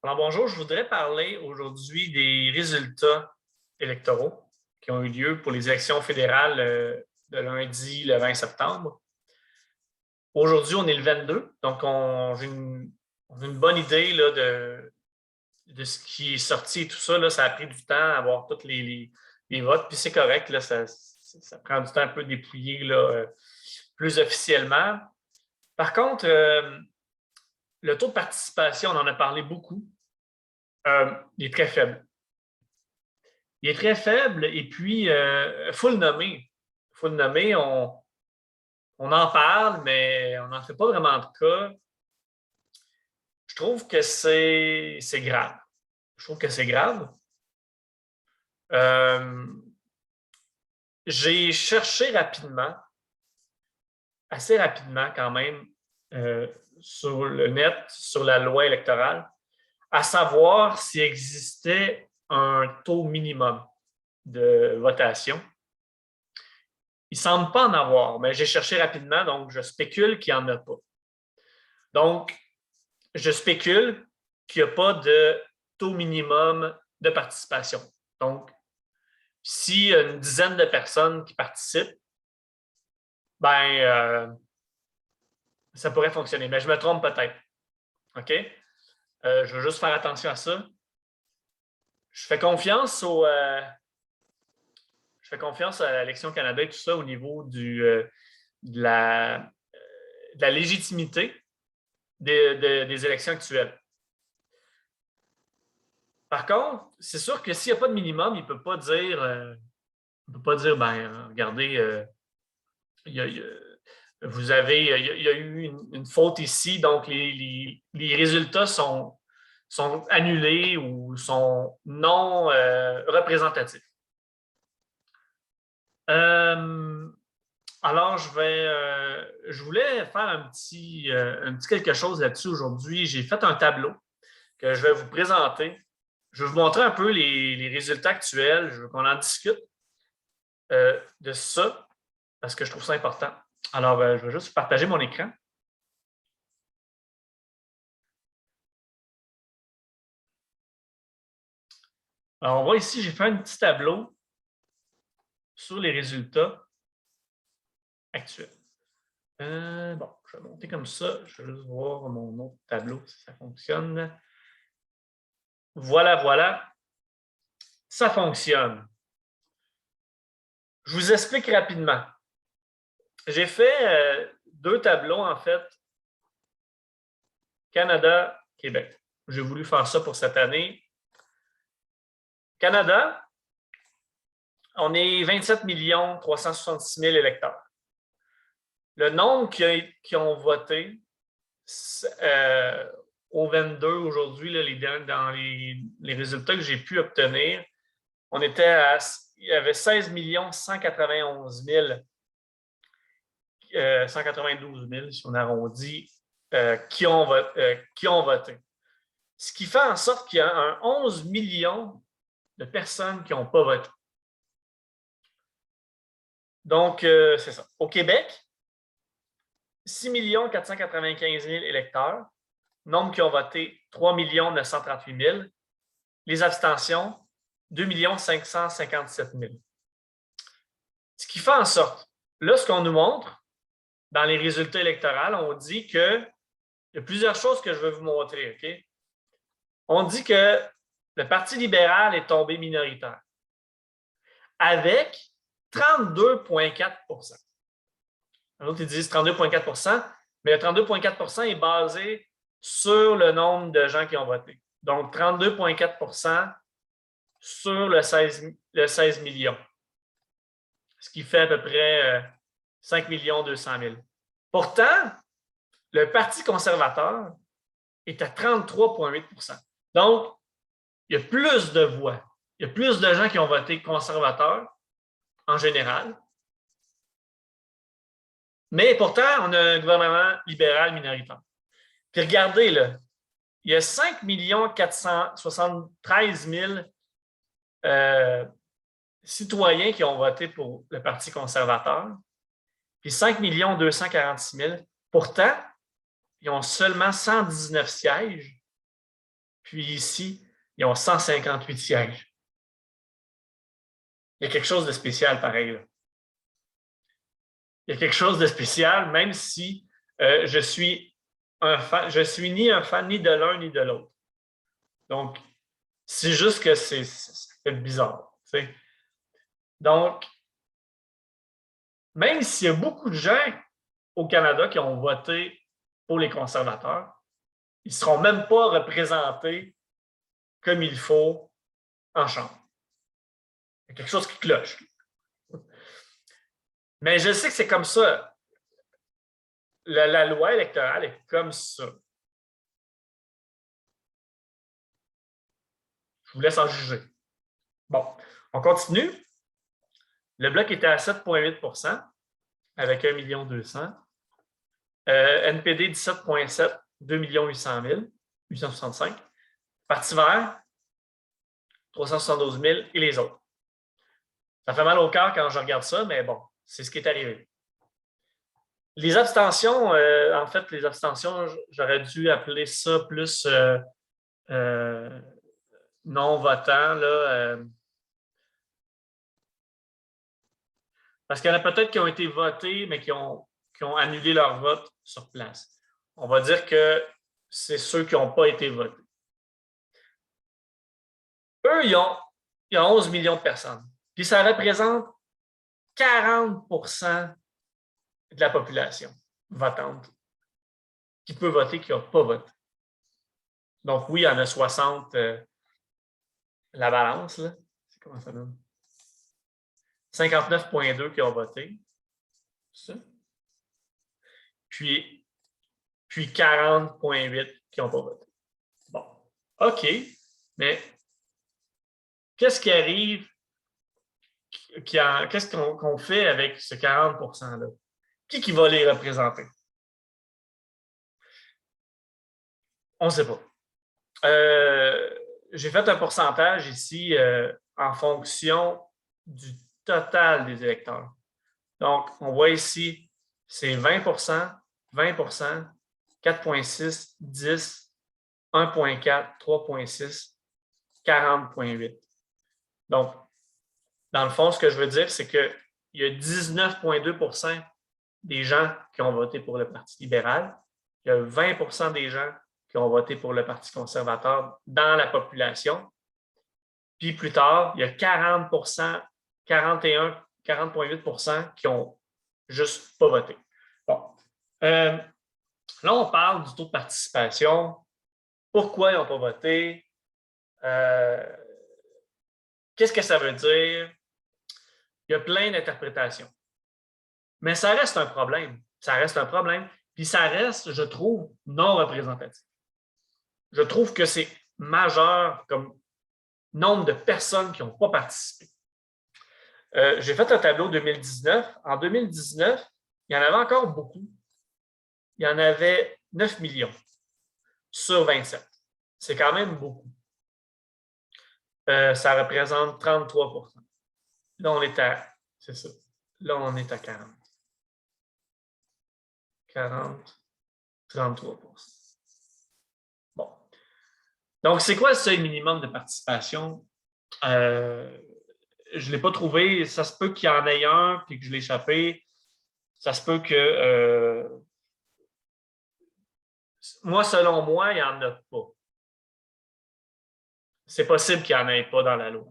Alors bonjour, je voudrais parler aujourd'hui des résultats électoraux qui ont eu lieu pour les élections fédérales de lundi, le 20 septembre. Aujourd'hui, on est le 22, donc on a une bonne idée là, de ce qui est sorti et tout ça. Là, ça a pris du temps à avoir tous les votes, puis c'est correct, là, ça prend du temps un peu dépouiller là, plus officiellement. Par contre, le taux de participation, on en a parlé beaucoup, il est très faible. Il est très faible et puis, il faut le nommer. Il faut le nommer, on en parle, mais on n'en fait pas vraiment de cas. Je trouve que c'est grave. Je trouve que c'est grave. Euh, j'ai cherché rapidement, assez rapidement quand même, sur le net, sur la loi électorale, à savoir s'il existait un taux minimum de votation. Il ne semble pas en avoir, mais j'ai cherché rapidement, donc je spécule qu'il n'y en a pas. Donc, je spécule qu'il n'y a pas de taux minimum de participation. Donc, s'il y a une dizaine de personnes qui participent, ça pourrait fonctionner, mais je me trompe peut-être. OK? Je veux juste faire attention à ça. Je fais confiance je fais confiance à l'Élection Canada et tout ça au niveau de la légitimité des élections actuelles. Par contre, c'est sûr que s'il n'y a pas de minimum, il ne peut pas dire, regardez, il y a, vous avez, il y a eu une faute ici, donc les résultats sont annulés ou sont non représentatifs. Alors, je voulais faire un petit quelque chose là-dessus aujourd'hui. J'ai fait un tableau que je vais vous présenter. Je vais vous montrer un peu les résultats actuels. Je veux qu'on en discute de ça parce que je trouve ça important. Alors, je vais juste partager mon écran. Alors, on voit ici, j'ai fait un petit tableau sur les résultats actuels. Bon, je vais monter comme ça. Je vais juste voir mon autre tableau si ça fonctionne. Voilà, voilà. Ça fonctionne. Je vous explique rapidement. J'ai fait deux tableaux, en fait, Canada, Québec. J'ai voulu faire ça pour cette année. Canada, on est 27 366 000 électeurs. Le nombre qui ont voté au 22 aujourd'hui, dans les résultats que j'ai pu obtenir, il y avait 16 191 192 000, si on arrondit, qui ont voté. Ce qui fait en sorte qu'il y a un 11 millions de personnes qui n'ont pas voté. Donc, c'est ça. Au Québec, 6 495 000 électeurs, nombre qui ont voté 3 938 000. Les abstentions, 2 557 000. Ce qui fait en sorte, là, ce qu'on nous montre dans les résultats électoraux, on dit qu'il y a plusieurs choses que je veux vous montrer. OK? On dit que le Parti libéral est tombé minoritaire avec 32,4 %. L'autre, ils disent 32,4 %, mais le 32,4 % est basé sur le nombre de gens qui ont voté. Donc, 32,4 % sur le 16 millions, ce qui fait à peu près 5 200 000. Pourtant, le Parti conservateur est à 33,8 %. Donc, il y a plus de voix. Il y a plus de gens qui ont voté conservateur en général. Mais pourtant, on a un gouvernement libéral minoritaire. Puis regardez, là, il y a 5 473 000 citoyens qui ont voté pour le Parti conservateur, puis 5 246 000. Pourtant, ils ont seulement 119 sièges, Puis ici, ils ont 158 sièges. Il y a quelque chose de spécial pareil, là. Il y a quelque chose de spécial, même si je suis ni un fan ni de l'un ni de l'autre. Donc, c'est juste que ça fait bizarre. T'sais. Donc, même s'il y a beaucoup de gens au Canada qui ont voté pour les conservateurs, ils ne seront même pas représentés comme il faut en Chambre. Il y a quelque chose qui cloche. Mais je sais que c'est comme ça. La loi électorale est comme ça. Je vous laisse en juger. Bon, on continue. Le bloc était à 7,8 % avec 1,2 million. NPD 17,7 2,8 000, 865. Parti vert, 372 000 et les autres. Ça fait mal au cœur quand je regarde ça, mais bon, c'est ce qui est arrivé. Les abstentions, en fait, les abstentions, j'aurais dû appeler ça plus non-votant, là. Parce qu'il y en a peut-être qui ont été votés, mais qui ont annulé leur vote sur place. On va dire que c'est ceux qui n'ont pas été votés. Eux, il y a 11 millions de personnes. Puis ça représente 40 % de la population votante qui peut voter, qui n'a pas voté. Donc oui, il y en a 60, la balance, là. C'est comment ça donne? 59,2 qui ont voté. Ça. Puis 40,8 qui n'ont pas voté. Bon, OK, mais qu'est-ce qui arrive? Qu'est-ce qu'on fait avec ce 40 %-là? Qui va les représenter? On ne sait pas. J'ai fait un pourcentage ici en fonction du total des électeurs. Donc, on voit ici, c'est 20 20 4,6 10 1,4 3,6 40,8. Donc, dans le fond, ce que je veux dire, c'est qu'il y a 19,2 % des gens qui ont voté pour le Parti libéral. Il y a 20 % des gens qui ont voté pour le Parti conservateur dans la population. Puis plus tard, il y a 40 40,8 % qui n'ont juste pas voté. Bon. Là, on parle du taux de participation. Pourquoi ils n'ont pas voté? Qu'est-ce que ça veut dire? Il y a plein d'interprétations. Mais ça reste un problème. Ça reste un problème. Puis ça reste, je trouve, non représentatif. Je trouve que c'est majeur comme nombre de personnes qui n'ont pas participé. J'ai fait un tableau 2019. En 2019, il y en avait encore beaucoup. Il y en avait 9 millions sur 27. C'est quand même beaucoup. Ça représente 33 %. Là, on est à, c'est ça. Là, on est à 40. 40, 33 %. Bon. Donc, c'est quoi le seuil minimum de participation? Je ne l'ai pas trouvé. Ça se peut qu'il y en ait un puis que je l'ai échappé. Ça se peut que... moi, selon moi, il n'y en a pas. C'est possible qu'il n'y en ait pas dans la loi.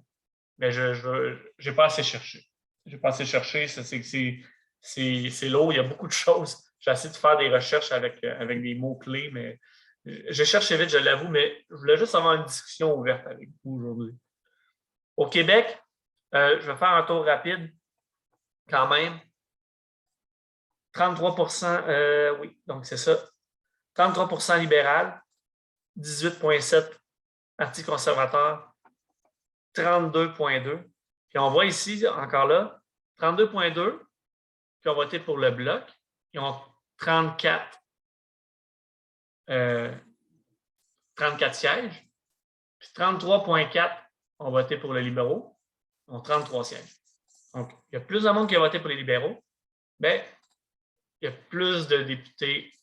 Mais je n'ai pas assez cherché. Je n'ai pas assez cherché. C'est lourd. Il y a beaucoup de choses. J'ai essayé de faire des recherches avec des mots-clés, mais j'ai cherché vite, je l'avoue, mais je voulais juste avoir une discussion ouverte avec vous aujourd'hui. Au Québec, je vais faire un tour rapide quand même. 33 %, oui, donc c'est ça. 33 % libéral, 18,7 % Parti conservateur, 32,2 %. Puis on voit ici, encore là, 32,2 % qui ont voté pour le Bloc. Ils ont 34 sièges. Puis 33,4 ont voté pour les libéraux. Ils ont 33 sièges. Donc, il y a plus de monde qui a voté pour les libéraux, mais il y a plus de députés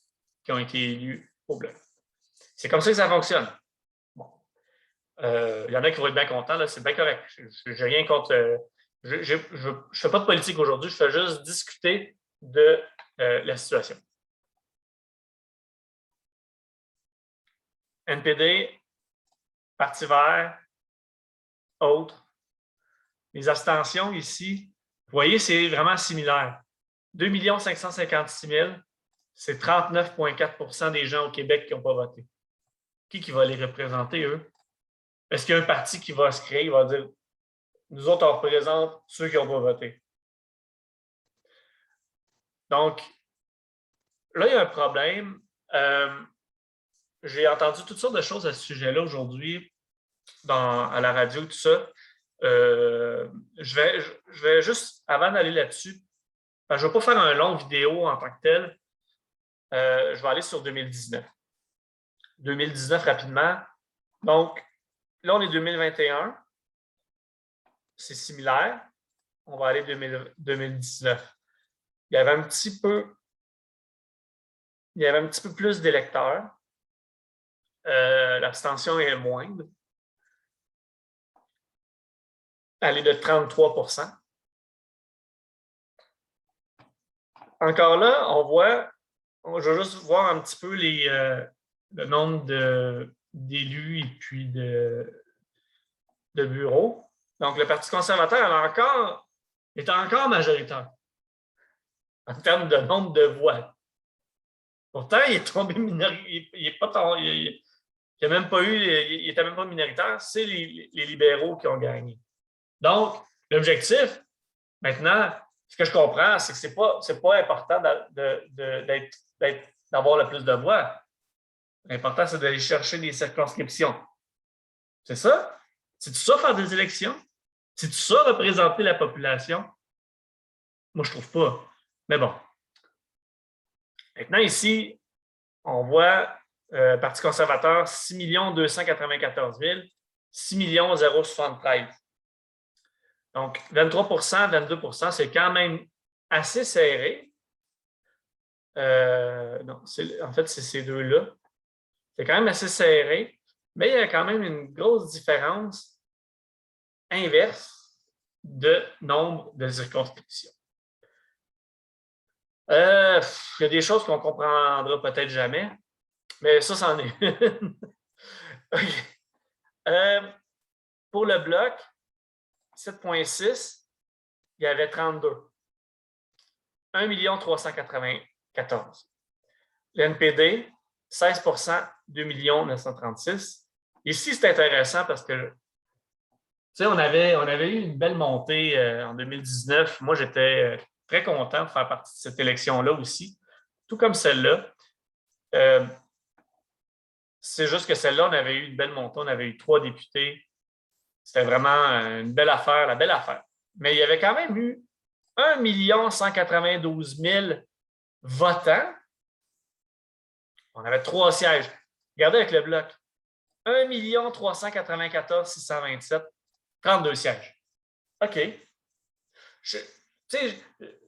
qui ont été élus au Bloc. C'est comme ça que ça fonctionne. Bon. Il y en a qui vont être bien contents, c'est bien correct. Je n'ai rien contre. Je ne fais pas de politique aujourd'hui, je fais juste discuter de la situation. NPD, Parti vert, autres. Les abstentions ici, vous voyez, c'est vraiment similaire. 2 556 000, c'est 39,4 % des gens au Québec qui n'ont pas voté. Qui va les représenter, eux? Est-ce qu'il y a un parti qui va se créer, il va dire nous autres, on représente ceux qui n'ont pas voté? Donc, là, il y a un problème. J'ai entendu toutes sortes de choses à ce sujet-là aujourd'hui à la radio, tout ça. Je vais juste, avant d'aller là-dessus, je ne vais pas faire un long vidéo en tant que tel. Je vais aller sur 2019. 2019 rapidement. Donc, là, on est 2021. C'est similaire. On va aller 2019. Il y avait un petit peu plus d'électeurs. L'abstention est moindre. Elle est de 33 %. Encore là, je vais juste voir un petit peu le nombre d'élus et puis de bureaux. Donc, le Parti conservateur est encore majoritaire en termes de nombre de voix. Pourtant, il est tombé minoritaire. Il n'était même pas minoritaire. C'est les libéraux qui ont gagné. Donc, l'objectif, maintenant, ce que je comprends, c'est que ce n'est pas important d'avoir le plus de voix. L'important, c'est d'aller chercher des circonscriptions. C'est ça? C'est-tu ça, faire des élections? C'est-tu ça, représenter la population? Moi, je ne trouve pas. Mais bon. Maintenant, ici, on voit Parti conservateur, 6 294 000, 6 073. Donc, 23 % 22 %, c'est quand même assez serré. Non, en fait, c'est ces deux-là. C'est quand même assez serré, mais il y a quand même une grosse différence inverse de nombre de circonscriptions. Il y a des choses qu'on ne comprendra peut-être jamais, mais ça, c'en est une. Okay. Pour le bloc, 7,6, il y avait 32. 1 394 000. L'NPD, 16 %, 2 936 000. Ici, c'est intéressant parce que on avait eu une belle montée en 2019. Moi, j'étais très content de faire partie de cette élection-là aussi, tout comme celle-là. C'est juste que celle-là, on avait eu une belle montée. On avait eu 3 députés. C'était vraiment une belle affaire, la belle affaire. Mais il y avait quand même eu 1 192 000 votants. On avait 3 sièges. Regardez avec le bloc. 1 394 627, 32 sièges. OK.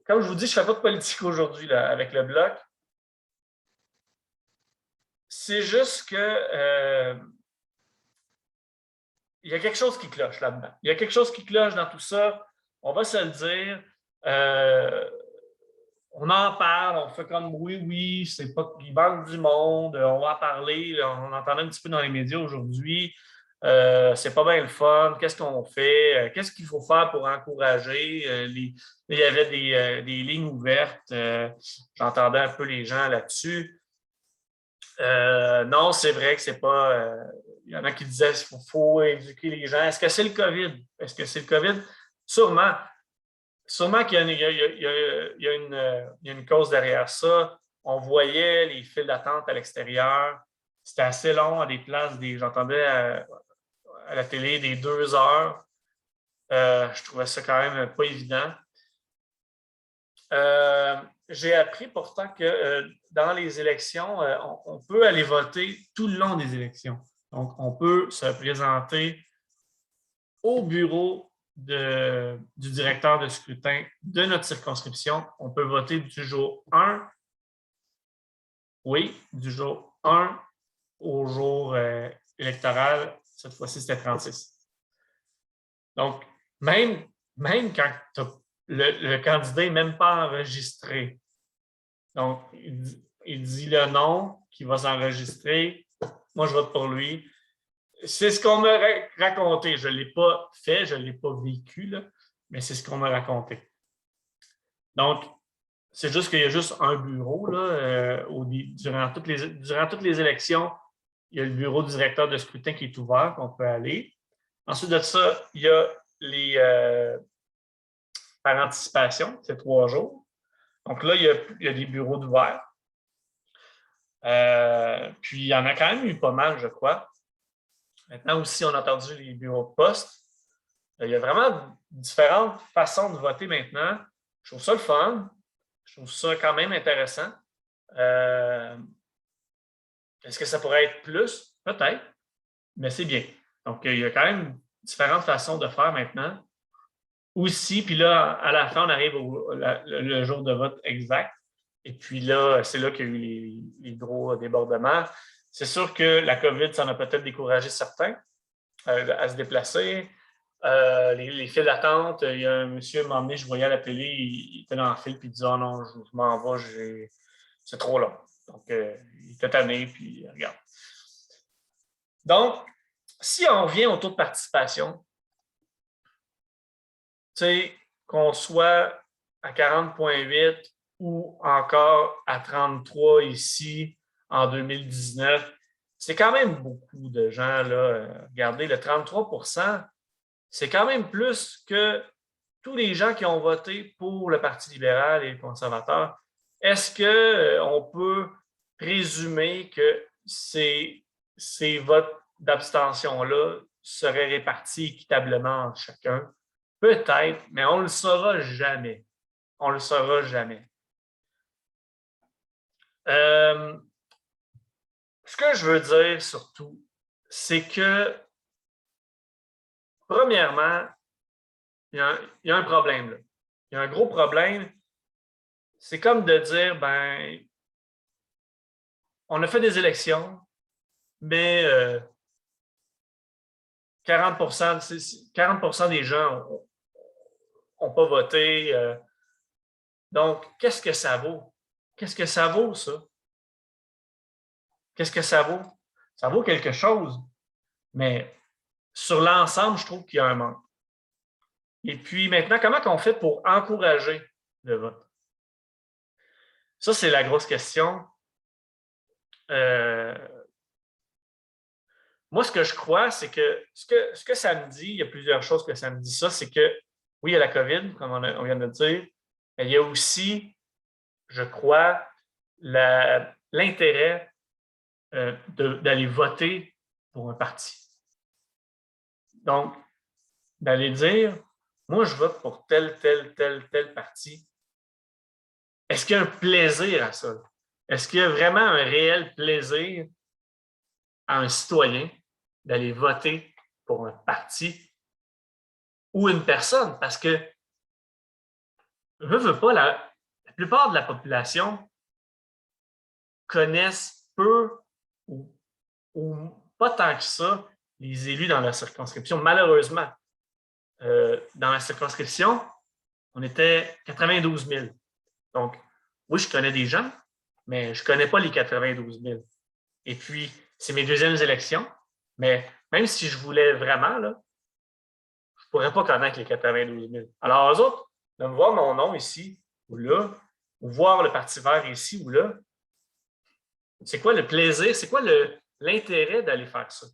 Comme je vous dis, je ne fais pas de politique aujourd'hui avec le bloc. C'est juste que il y a quelque chose qui cloche là-dedans. Il y a quelque chose qui cloche dans tout ça. On va se le dire. On en parle, on fait comme oui, c'est pas qu'il manque du monde, on va en parler. On entendait un petit peu dans les médias aujourd'hui. C'est pas bien le fun. Qu'est-ce qu'on fait? Qu'est-ce qu'il faut faire pour encourager? Il y avait des lignes ouvertes. J'entendais un peu les gens là-dessus. Non, c'est vrai que c'est pas. Il y en a qui disaient qu'il faut éduquer les gens. Est-ce que c'est le COVID? Est-ce que c'est le COVID? Sûrement. Sûrement qu'il y a une cause derrière ça. On voyait les files d'attente à l'extérieur. C'était assez long à des places. J'entendais à la télé des 2 heures. Je trouvais ça quand même pas évident. J'ai appris pourtant que dans les élections, on peut aller voter tout le long des élections. Donc, on peut se présenter au bureau du directeur de scrutin de notre circonscription. On peut voter du jour 1, du jour 1 au jour électoral Cette fois-ci, c'était 36. Donc, même quand le candidat n'est même pas enregistré, donc, il dit le nom qui va s'enregistrer, moi, je vote pour lui. C'est ce qu'on m'a raconté. Je ne l'ai pas fait, je ne l'ai pas vécu, là, mais c'est ce qu'on m'a raconté. Donc, c'est juste qu'il y a juste un bureau. Là, durant toutes les élections, il y a le bureau du directeur de scrutin qui est ouvert, qu'on peut aller. Ensuite de ça, il y a les par anticipation, c'est 3 jours. Donc là, il y a des bureaux d'ouvert. Puis il y en a quand même eu pas mal, je crois. Maintenant aussi, on a entendu les bureaux de poste. Il y a vraiment différentes façons de voter maintenant. Je trouve ça le fun. Je trouve ça quand même intéressant. Est-ce que ça pourrait être plus? Peut-être, mais c'est bien. Donc, il y a quand même différentes façons de faire maintenant. Aussi, puis là, à la fin, on arrive le jour de vote exact. Et puis là, c'est là qu'il y a eu les gros débordements. C'est sûr que la COVID, ça en a peut-être découragé certains à se déplacer. Les files d'attente, il y a un monsieur, à un moment donné, je voyais à la télé, il était dans le fil, puis il disait « Oh non, je m'en vais, c'est trop long. » Donc, il était tanné, puis regarde. Donc, si on revient au taux de participation, tu sais, qu'on soit à 40,8 ou encore à 33 ici en 2019, c'est quand même beaucoup de gens. Là. Regardez, le 33 %, c'est quand même plus que tous les gens qui ont voté pour le Parti libéral et le conservateur. Est-ce qu'on peut présumer que ces votes d'abstention-là seraient répartis équitablement entre chacun? Peut-être, mais on ne le saura jamais. On ne le saura jamais. Ce que je veux dire surtout, c'est que, premièrement, il y a un problème. Là. Il y a un gros problème. C'est comme de dire, ben, on a fait des élections, mais 40 des gens n'ont pas voté. Donc, qu'est-ce que ça vaut? Qu'est-ce que ça vaut, ça? Qu'est-ce que ça vaut? Ça vaut quelque chose, mais sur l'ensemble, je trouve qu'il y a un manque. Et puis maintenant, comment on fait pour encourager le vote? Ça, c'est la grosse question. Moi, ce que je crois, c'est que ce que ça me dit, il y a plusieurs choses que ça me dit ça, c'est que oui, il y a la COVID, comme on vient de le dire, mais il y a aussi, je crois, l'intérêt d'aller voter pour un parti. Donc, d'aller dire, moi, je vote pour tel parti. Est-ce qu'il y a un plaisir à ça? Est-ce qu'il y a vraiment un réel plaisir à un citoyen d'aller voter pour un parti ou une personne? Parce que, je ne veux pas, la plupart de la population connaissent peu ou pas tant que ça les élus dans leur circonscription. Malheureusement, dans la circonscription, on était 92 000. Donc, oui, je connais des gens, mais je ne connais pas les 92 000. Et puis, c'est mes deuxièmes élections, mais même si je voulais vraiment, là, je ne pourrais pas connaître les 92 000. Alors, eux autres, de me voir mon nom ici ou là, ou voir le Parti vert ici ou là, c'est quoi le plaisir, c'est quoi l'intérêt d'aller faire ça?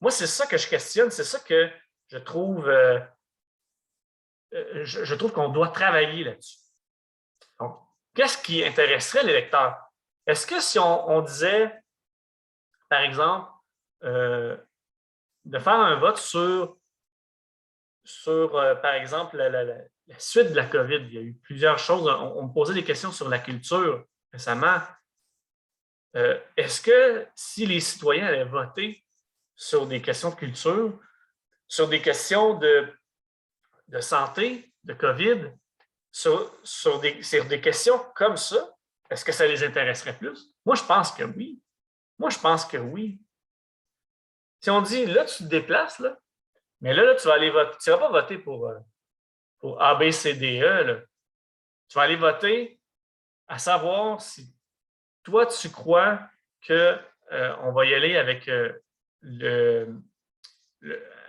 Moi, c'est ça que je questionne, c'est ça que je trouve, je trouve qu'on doit travailler là-dessus. Donc, qu'est-ce qui intéresserait l'électeur? Est-ce que si on disait, par exemple, de faire un vote sur par exemple, la suite de la COVID, il y a eu plusieurs choses. On me posait des questions sur la culture récemment. Est-ce que si les citoyens allaient voter sur des questions de culture, sur des questions de santé, de COVID, sur des questions comme ça, est-ce que ça les intéresserait plus? Moi, je pense que oui. Moi, je pense que oui. Si on dit, là, tu te déplaces, là, mais là, tu vas aller voter. Tu ne vas pas voter pour A, B, C, D, E. Là. Tu vas aller voter à savoir si toi, tu crois qu'on va y aller avec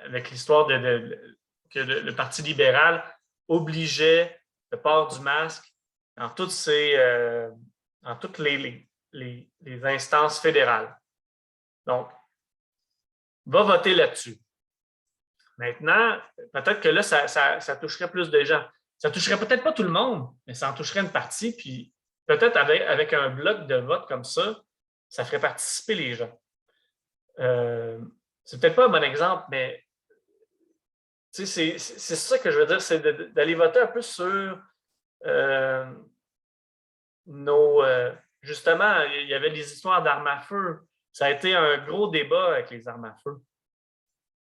avec l'histoire que le Parti libéral obligeait le port du masque dans dans toutes les instances fédérales. Donc, va voter là-dessus. Maintenant, peut-être que là, ça toucherait plus de gens. Ça ne toucherait peut-être pas tout le monde, mais ça en toucherait une partie. Puis peut-être avec un bloc de vote comme ça ferait participer les gens. C'est peut-être pas un bon exemple, mais c'est ça que je veux dire, c'est d'aller voter un peu sur justement, il y avait des histoires d'armes à feu. Ça a été un gros débat avec les armes à feu.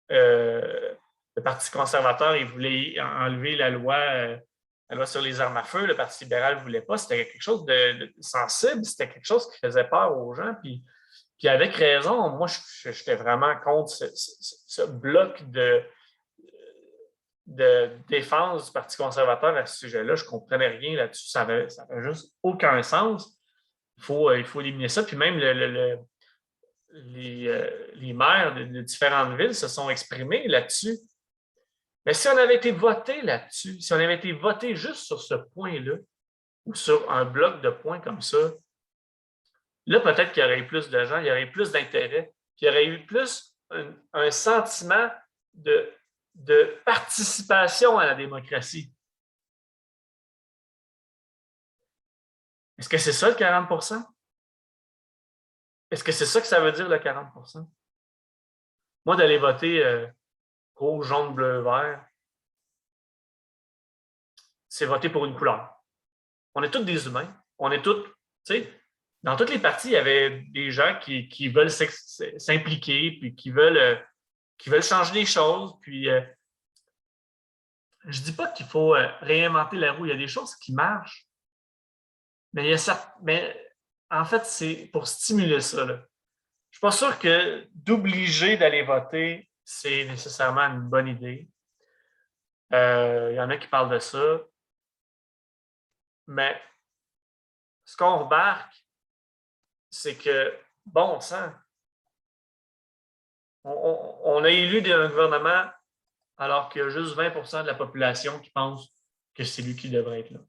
Le Parti conservateur, il voulait enlever la loi sur les armes à feu. Le Parti libéral ne voulait pas. C'était quelque chose de sensible. C'était quelque chose qui faisait peur aux gens. Puis avec raison, moi, j'étais vraiment contre ce bloc de défense du Parti conservateur à ce sujet-là. Je ne comprenais rien là-dessus. Ça n'avait juste aucun sens. Il faut éliminer ça. Puis même les maires de différentes villes se sont exprimés là-dessus. Mais si on avait été voté là-dessus, si on avait été voté juste sur ce point-là, ou sur un bloc de points comme ça, là, peut-être qu'il y aurait eu plus de gens, il y aurait eu plus d'intérêt, puis il y aurait eu plus un sentiment de participation à la démocratie. Est-ce que c'est ça le 40 %? Est-ce que c'est ça que ça veut dire le 40 %? Moi, d'aller voter rouge, jaune, bleu, vert, c'est voter pour une couleur. On est tous des humains. On est tous, tu sais, dans toutes les parties, il y avait des gens qui veulent s'impliquer, puis qui veulent changer les choses. Puis, je ne dis pas qu'il faut réinventer la roue. Il y a des choses qui marchent. Mais, en fait, c'est pour stimuler ça. Là. Je ne suis pas sûr que d'obliger d'aller voter, c'est nécessairement une bonne idée. Il y en a qui parlent de ça. Mais ce qu'on remarque, c'est que, bon sang, on a élu un gouvernement alors qu'il y a juste 20 % de la population qui pense que c'est lui qui devrait être là.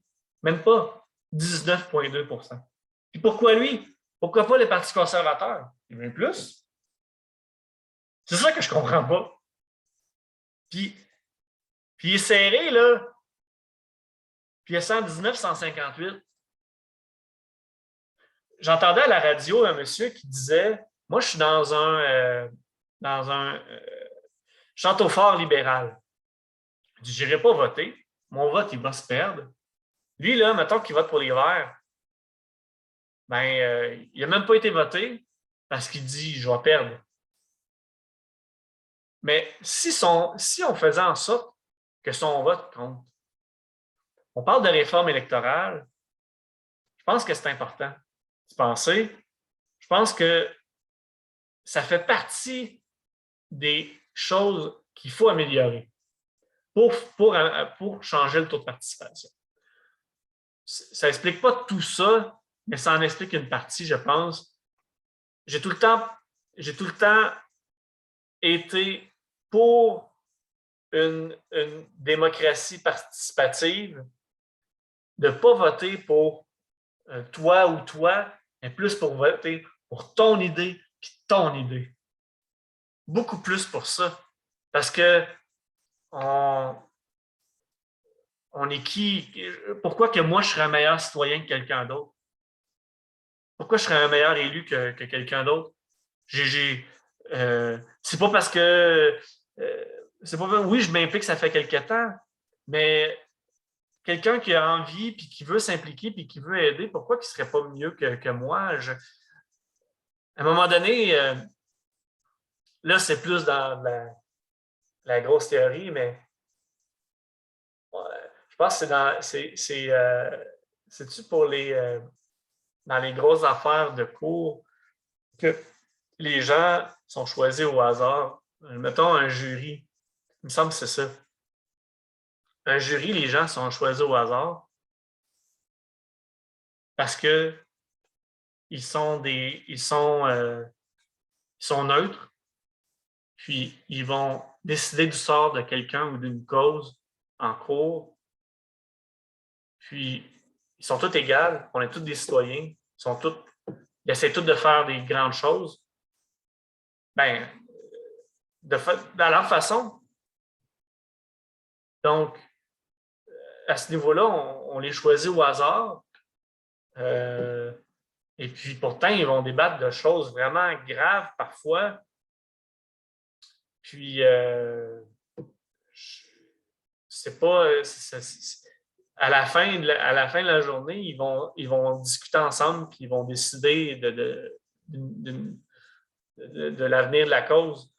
Même pas 19,2 %. Puis pourquoi lui? Pourquoi pas les partis conservateurs? Il veut plus. C'est ça que je comprends pas. Puis il est serré, là. Puis il y a 119, 158. J'entendais à la radio un monsieur qui disait, moi, je suis dans un château fort libéral. Je n'irai pas voter. Mon vote, il va se perdre. Lui, là, mettons qu'il vote pour les Verts, ben, il n'a même pas été voté parce qu'il dit « je vais perdre ». Mais si on faisait en sorte que son vote compte, on parle de réforme électorale, je pense que c'est important de penser. Je pense que ça fait partie des choses qu'il faut améliorer pour changer le taux de participation. Ça n'explique pas tout ça, mais ça en explique une partie, je pense. J'ai tout le temps été pour une démocratie participative, de ne pas voter pour toi ou toi, mais plus pour voter pour ton idée puis ton idée. Beaucoup plus pour ça. Parce que on est qui? Pourquoi que moi, je serais un meilleur citoyen que quelqu'un d'autre? Pourquoi je serais un meilleur élu que quelqu'un d'autre? C'est pas parce que... oui, je m'implique, ça fait quelque temps, mais quelqu'un qui a envie, puis qui veut s'impliquer, puis qui veut aider, pourquoi il ne serait pas mieux que moi? À un moment donné, là, c'est plus dans la grosse théorie, mais je pense que c'est-tu pour dans les grosses affaires de cours que les gens sont choisis au hasard. Mettons un jury. Il me semble que c'est ça. Un jury, les gens sont choisis au hasard parce que ils sont neutres, puis ils vont décider du sort de quelqu'un ou d'une cause en cours, puis ils sont tous égaux, on est tous des citoyens, ils essaient tous de faire des grandes choses. Ben, dans leur façon. Donc, à ce niveau-là, on les choisit au hasard. Et puis, pourtant, ils vont débattre de choses vraiment graves parfois. Puis, c'est pas. À la fin de la journée, ils vont discuter ensemble, puis ils vont décider de l'avenir de la cause.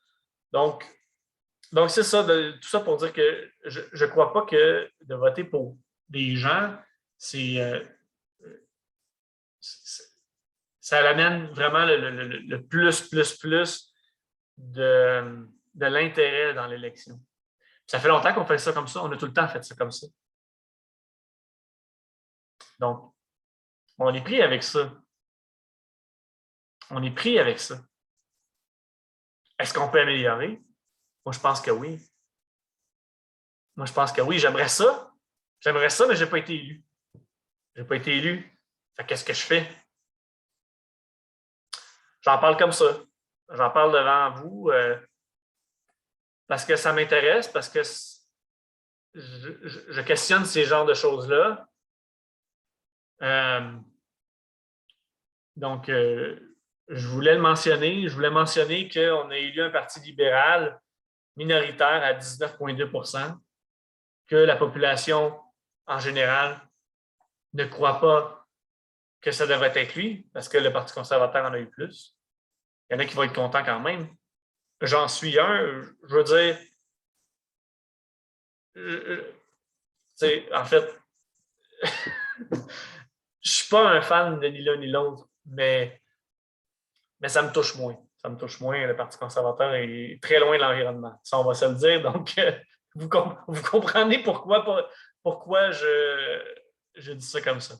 Donc c'est ça, tout ça pour dire que je ne crois pas que de voter pour des gens, ça amène vraiment le plus de l'intérêt dans l'élection. Ça fait longtemps qu'on fait ça comme ça. On a tout le temps fait ça comme ça. Donc, on est pris avec ça. On est pris avec ça. Est-ce qu'on peut améliorer? Moi, je pense que oui. Moi, je pense que oui. J'aimerais ça. J'aimerais ça, mais je n'ai pas été élu. Je n'ai pas été élu. Fait qu'est-ce que je fais? J'en parle comme ça. J'en parle devant vous parce que ça m'intéresse, parce que je questionne ces genres de choses-là. Donc, je voulais le mentionner. Je voulais mentionner qu'on a élu un parti libéral minoritaire à 19,2 %, que la population en général ne croit pas que ça devrait être lui, parce que le Parti conservateur en a eu plus. Il y en a qui vont être contents quand même. J'en suis un. Je veux dire, en fait, je ne suis pas un fan de ni l'un ni l'autre, mais ça me touche moins. Ça me touche moins. Le Parti conservateur est très loin de l'environnement. Ça, on va se le dire. Donc, vous comprenez pourquoi je dis ça comme ça.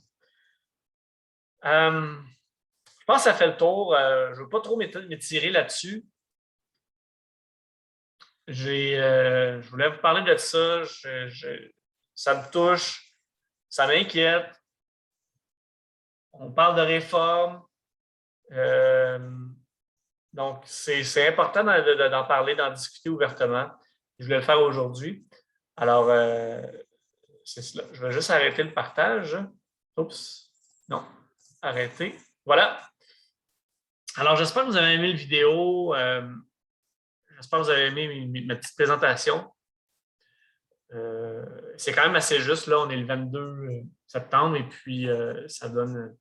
Je pense que ça fait le tour. Je ne veux pas trop m'étirer là-dessus. Je voulais vous parler de ça. Ça me touche. Ça m'inquiète. On parle de réforme. Donc, c'est important d'en parler, d'en discuter ouvertement. Je voulais le faire aujourd'hui. Alors, c'est cela. Je vais juste arrêter le partage. Oups. Non. Arrêter. Voilà. Alors, j'espère que vous avez aimé la vidéo. J'espère que vous avez aimé ma petite présentation. C'est quand même assez juste. Là, on est le 22 septembre et puis ça donne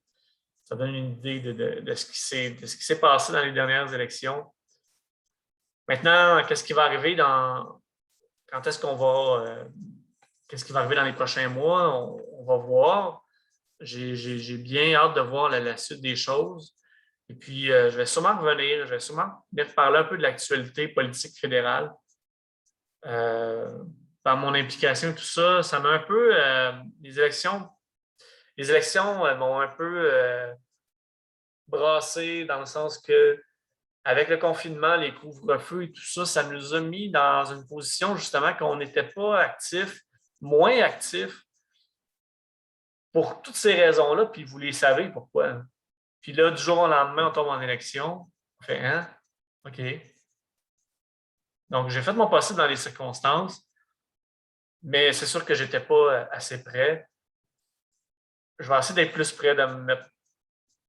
une idée de ce qui s'est passé dans les dernières élections. Maintenant, qu'est-ce qui va arriver quand est-ce qu'on va qu'est-ce qui va arriver dans les prochains mois? On va voir. J'ai bien hâte de voir la suite des choses. Et puis, je vais sûrement revenir, je vais sûrement venir parler un peu de l'actualité politique fédérale. Par mon implication et tout ça, ça m'a un peu. Les élections m'ont un peu brassé dans le sens que, avec le confinement, les couvre-feux et tout ça, ça nous a mis dans une position justement qu'on n'était pas actifs, moins actifs pour toutes ces raisons-là, puis vous les savez pourquoi. Puis là, du jour au lendemain, on tombe en élection. On fait, hein? OK. Donc, j'ai fait mon possible dans les circonstances, mais c'est sûr que je n'étais pas assez prêt. Je vais essayer d'être plus prêt, de me mettre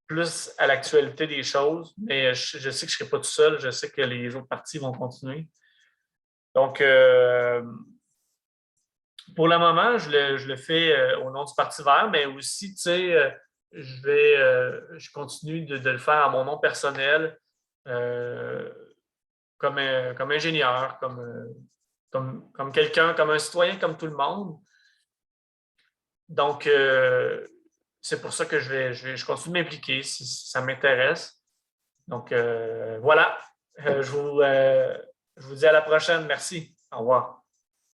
plus à l'actualité des choses, mais je sais que je ne serai pas tout seul. Je sais que les autres partis vont continuer. Donc, pour le moment, je le fais au nom du Parti vert, mais aussi, tu sais, je continue de le faire à mon nom personnel, comme ingénieur, comme quelqu'un, comme un citoyen, comme tout le monde. Donc, c'est pour ça que je continue de m'impliquer si ça m'intéresse. Donc, voilà. Je vous dis à la prochaine. Merci. Au revoir.